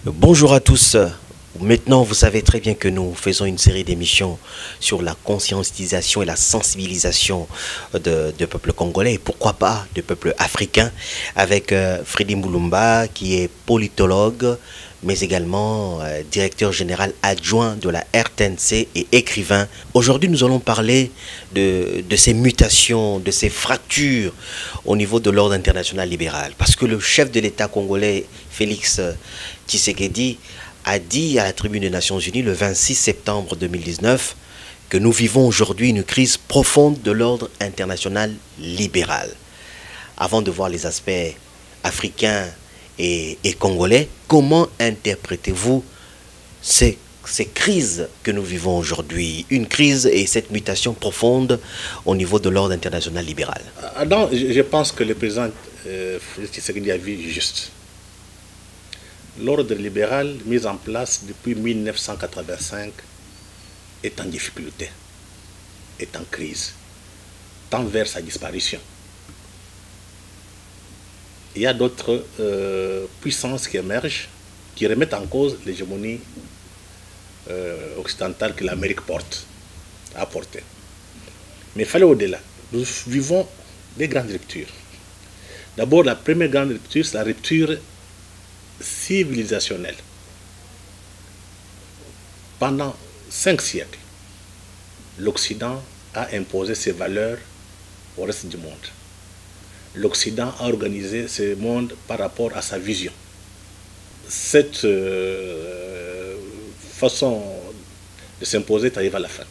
Bonjour à tous. Maintenant, vous savez très bien que nous faisons une série d'émissions sur la conscientisation et la sensibilisation de peuple congolais et pourquoi pas de peuple africain avec Freddy Moulumba qui est politologue mais également directeur général adjoint de la RTNC et écrivain. Aujourd'hui, nous allons parler de ces mutations, de ces fractures au niveau de l'ordre international libéral. Parce que le chef de l'État congolais, Félix Tshisekedi, a dit à la tribune des Nations Unies le 26 septembre 2019 que nous vivons aujourd'hui une crise profonde de l'ordre international libéral. Avant de voir les aspects africains et congolais, comment interprétez-vous ces crises que nous vivons aujourd'hui, une crise et cette mutation profonde au niveau de l'ordre international libéral? Adam, je pense que le président Tshisekedi a vu juste. L'ordre libéral mis en place depuis 1985 est en difficulté, est en crise, tend vers sa disparition. Il y a d'autres puissances qui émergent, qui remettent en cause l'hégémonie occidentale que l'Amérique a portée. Mais il fallait au-delà. Nous vivons des grandes ruptures. D'abord, la première grande rupture, c'est la rupture civilisationnelle. Pendant 5 siècles, l'Occident a imposé ses valeurs au reste du monde. L'Occident a organisé ce monde par rapport à sa vision. Cette façon de s'imposer est arrivée à la fin.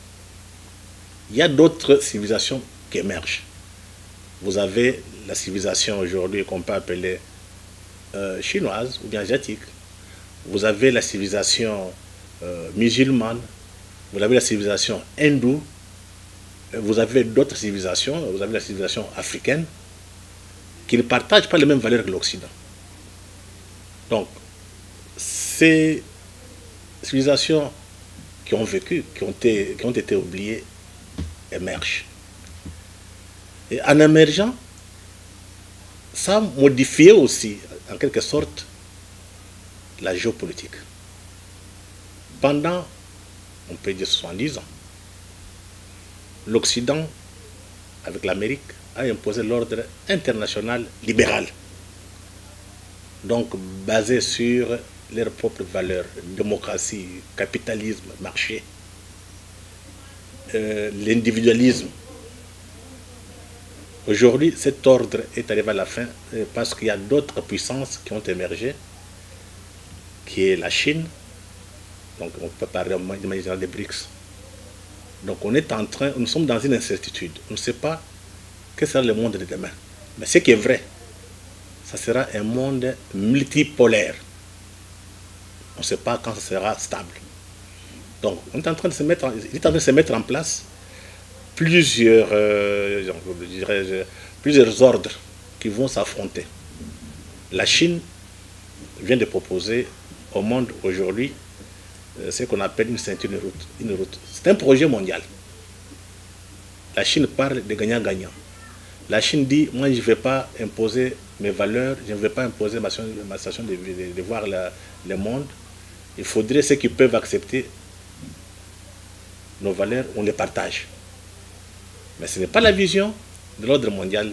Il y a d'autres civilisations qui émergent. Vous avez la civilisation aujourd'hui qu'on peut appeler chinoise ou bien asiatique. Vous avez la civilisation musulmane. Vous avez la civilisation hindoue. Vous avez d'autres civilisations. Vous avez la civilisation africaine qui ne partagent pas les mêmes valeurs que l'Occident. Donc, ces civilisations qui ont vécu, qui ont été oubliées, émergent. Et en émergeant, ça a modifié aussi, en quelque sorte, la géopolitique. Pendant, on peut dire 70 ans, l'Occident, avec l'Amérique, a imposé l'ordre international libéral. Donc, basé sur leurs propres valeurs, démocratie, capitalisme, marché, l'individualisme. Aujourd'hui, cet ordre est arrivé à la fin parce qu'il y a d'autres puissances qui ont émergé, qui est la Chine. Donc, on peut parler de manière générale des BRICS. Donc, nous sommes dans une incertitude. On ne sait pas quel sera le monde de demain. Mais ce qui est vrai, ça sera un monde multipolaire. On ne sait pas quand ça sera stable. Donc, il est en train de se mettre en place plusieurs ordres qui vont s'affronter. La Chine vient de proposer au monde aujourd'hui ce qu'on appelle une ceinture, une route. C'est un projet mondial. La Chine parle de gagnant-gagnant. La Chine dit, moi je ne vais pas imposer mes valeurs, je ne vais pas imposer ma façon de voir le monde. Il faudrait ceux qui peuvent accepter nos valeurs, on les partage. Mais ce n'est pas la vision de l'ordre mondial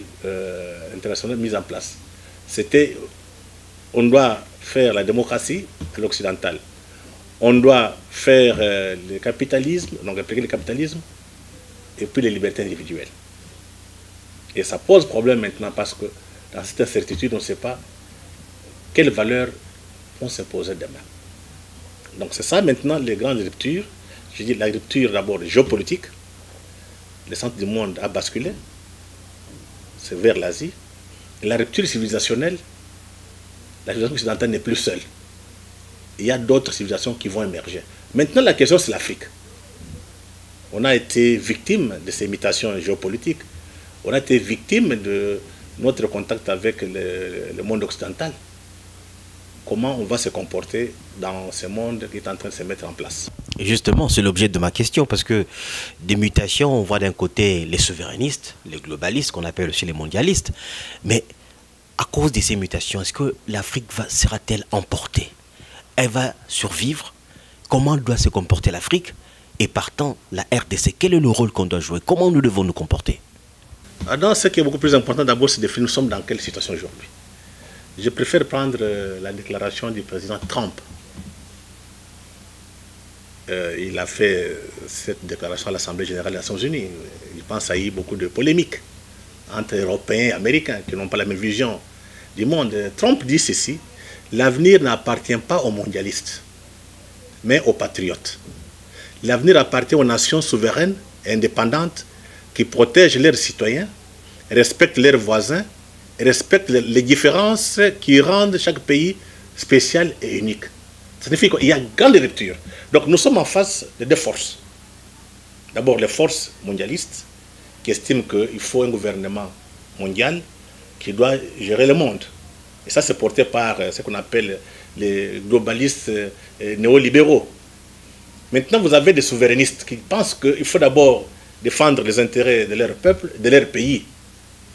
international mise en place. C'était, on doit faire la démocratie à l'occidental. On doit faire le capitalisme, donc appliquer le capitalisme, et puis les libertés individuelles. Et ça pose problème maintenant parce que dans cette incertitude, on ne sait pas quelles valeurs vont s'imposer demain. Donc c'est ça maintenant les grandes ruptures. Je dis la rupture d'abord géopolitique. Le centre du monde a basculé. C'est vers l'Asie. Et la rupture civilisationnelle, la civilisation occidentale n'est plus seule. Il y a d'autres civilisations qui vont émerger. Maintenant la question c'est l'Afrique. On a été victime de ces mutations géopolitiques. On a été victime de notre contact avec le monde occidental. Comment on va se comporter dans ce monde qui est en train de se mettre en place? Et justement, c'est l'objet de ma question, parce que des mutations, on voit d'un côté les souverainistes, les globalistes, qu'on appelle aussi les mondialistes, mais à cause de ces mutations, est-ce que l'Afrique sera-t-elle emportée? Elle va survivre? Comment doit se comporter l'Afrique? Et partant, la RDC, quel est le rôle qu'on doit jouer? Comment nous devons nous comporter? Non, ce qui est beaucoup plus important d'abord, c'est de définir nous sommes dans quelle situation aujourd'hui. Je préfère prendre la déclaration du président Trump. Il a fait cette déclaration à l'Assemblée générale des Nations Unies. Je pense qu'il y a eu beaucoup de polémiques entre Européens et Américains qui n'ont pas la même vision du monde. Trump dit ceci: l'avenir n'appartient pas aux mondialistes, mais aux patriotes. L'avenir appartient aux nations souveraines et indépendantes qui protègent leurs citoyens, respectent leurs voisins, respectent les différences qui rendent chaque pays spécial et unique. Ça signifie qu'il y a une grande rupture. Donc nous sommes en face de deux forces. D'abord les forces mondialistes qui estiment qu'il faut un gouvernement mondial qui doit gérer le monde. Et ça c'est porté par ce qu'on appelle les globalistes néolibéraux. Maintenant vous avez des souverainistes qui pensent qu'il faut d'abord défendre les intérêts de leur peuple, de leur pays,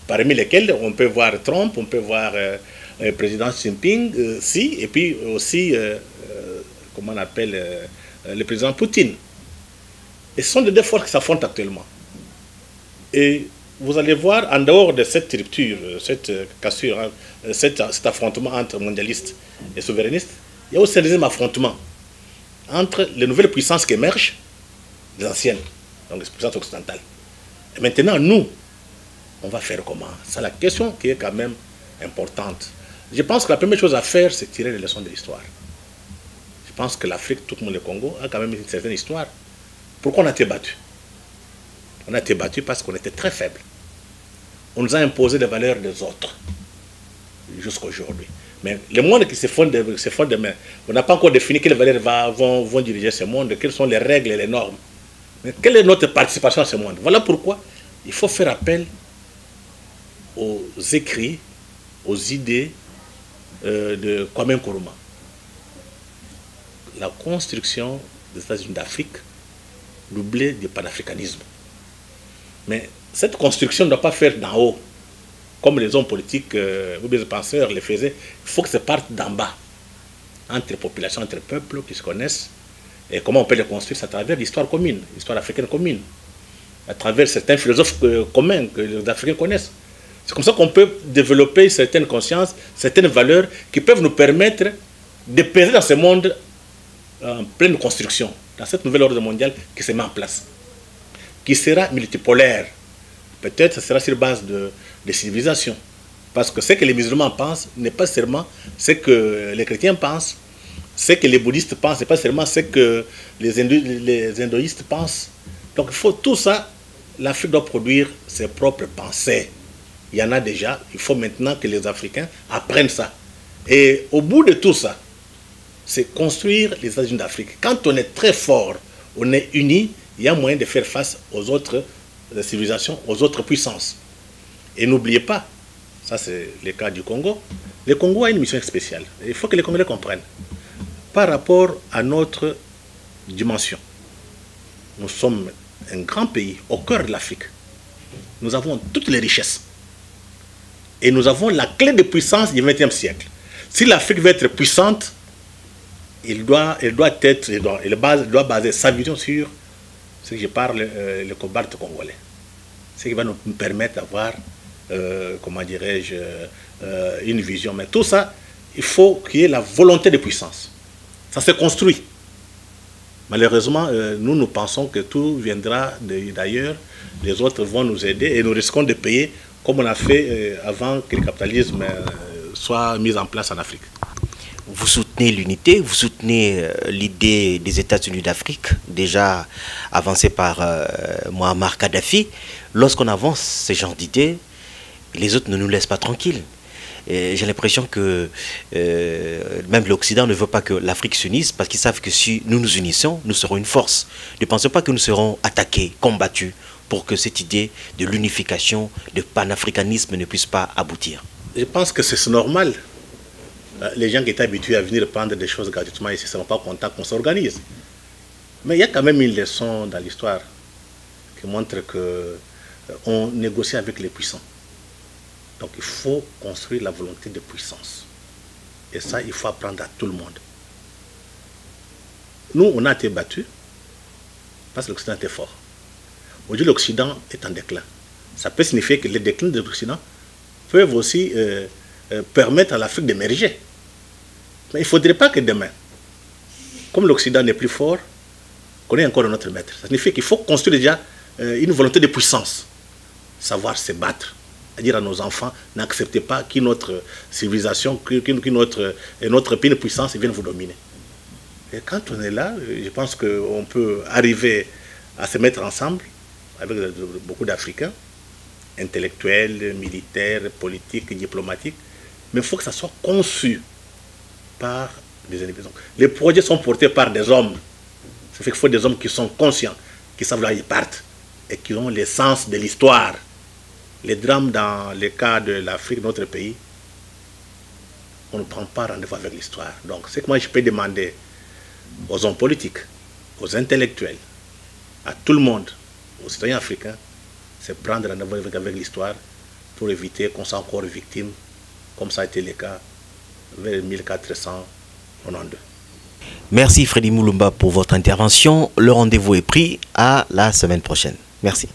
parmi lesquels on peut voir Trump, on peut voir le président Xi Jinping, et puis aussi, comment on appelle, le président Poutine. Et ce sont les deux forces qui s'affrontent actuellement. Et vous allez voir, en dehors de cette rupture, cette cassure, hein, cet affrontement entre mondialistes et souverainistes, il y a aussi un deuxième affrontement entre les nouvelles puissances qui émergent, les anciennes, donc les puissances occidentales. Et maintenant, nous, on va faire comment? C'est la question qui est quand même importante. Je pense que la première chose à faire, c'est tirer les leçons de l'histoire. Je pense que l'Afrique, tout le monde, le Congo, a quand même une certaine histoire. Pourquoi on a été battu? On a été battu parce qu'on était très faible. On nous a imposé les valeurs des autres jusqu'à aujourd'hui. Mais le monde qui se fonde demain, on n'a pas encore défini quelles valeurs vont diriger ce monde, quelles sont les règles et les normes. Mais quelle est notre participation à ce monde? Voilà pourquoi il faut faire appel aux écrits, aux idées de Kwame Nkrumah. La construction des États-Unis d'Afrique, doublée du panafricanisme. Mais cette construction ne doit pas faire d'en haut, comme les hommes politiques ou les penseurs le faisaient. Il faut que ça parte d'en bas, entre populations, entre peuples qui se connaissent. Et comment on peut les construire? À travers l'histoire commune, l'histoire africaine commune, à travers certains philosophes communs que les Africains connaissent. C'est comme ça qu'on peut développer certaines consciences, certaines valeurs qui peuvent nous permettre de peser dans ce monde en pleine construction, dans cette nouvelle ordre mondiale qui se met en place, qui sera multipolaire. Peut-être que ce sera sur base de civilisation. Parce que ce que les musulmans pensent n'est pas seulement ce que les chrétiens pensent, ce que les bouddhistes pensent, n'est pas seulement ce que les hindouistes pensent. Donc il faut tout ça, l'Afrique doit produire ses propres pensées. Il y en a déjà, il faut maintenant que les Africains apprennent ça. Et au bout de tout ça, c'est construire les États-Unis d'Afrique. Quand on est très fort, on est unis, il y a moyen de faire face aux autres civilisations, aux autres puissances. Et n'oubliez pas, ça c'est le cas du Congo, le Congo a une mission spéciale. Il faut que les Congolais comprennent. Par rapport à notre dimension, nous sommes un grand pays au cœur de l'Afrique. Nous avons toutes les richesses. Et nous avons la clé de puissance du XXe siècle. Si l'Afrique veut être puissante, elle doit baser sa vision sur ce que je parle, le cobalt congolais. Ce qui va nous permettre d'avoir, comment dirais-je, une vision. Mais tout ça, il faut qu'il y ait la volonté de puissance. Ça se construit. Malheureusement, nous pensons que tout viendra d'ailleurs. Les autres vont nous aider et nous risquons de payer comme on a fait avant que le capitalisme soit mis en place en Afrique. Vous soutenez l'unité, vous soutenez l'idée des États-Unis d'Afrique, déjà avancée par Muammar Kadhafi. Lorsqu'on avance ce genre d'idées, les autres ne nous laissent pas tranquilles. J'ai l'impression que même l'Occident ne veut pas que l'Afrique s'unisse parce qu'ils savent que si nous nous unissons, nous serons une force. Ne pensez pas que nous serons attaqués, combattus pour que cette idée de l'unification, de panafricanisme ne puisse pas aboutir. Je pense que c'est normal. Les gens qui étaient habitués à venir prendre des choses gratuitement ici ne seront pas contents qu'on s'organise. Mais il y a quand même une leçon dans l'histoire qui montre qu'on négocie avec les puissants. Donc il faut construire la volonté de puissance. Et ça, il faut apprendre à tout le monde. Nous, on a été battus parce que l'Occident était fort. Aujourd'hui, l'Occident est en déclin. Ça peut signifier que les déclins de l'Occident peuvent aussi permettre à l'Afrique d'émerger. Mais il ne faudrait pas que demain, comme l'Occident n'est plus fort, qu'on ait encore un autre maître. Ça signifie qu'il faut construire déjà une volonté de puissance. Savoir se battre. À dire à nos enfants, n'acceptez pas qu'une autre civilisation, notre pays de puissance vienne vous dominer. Et quand on est là, je pense qu'on peut arriver à se mettre ensemble avec beaucoup d'Africains, intellectuels, militaires, politiques, diplomatiques, mais il faut que ça soit conçu par des individus. Les projets sont portés par des hommes. Ça fait qu'il faut des hommes qui sont conscients, qui savent là où ils partent et qui ont le sens de l'histoire. Les drames dans le cas de l'Afrique, notre pays, on ne prend pas rendez-vous avec l'histoire. Donc, c'est que moi je peux demander aux hommes politiques, aux intellectuels, à tout le monde, aux citoyens africains, c'est prendre rendez-vous avec l'histoire pour éviter qu'on soit encore victime, comme ça a été le cas vers 1492. Merci Freddy Mulumba pour votre intervention. Le rendez-vous est pris à la semaine prochaine. Merci.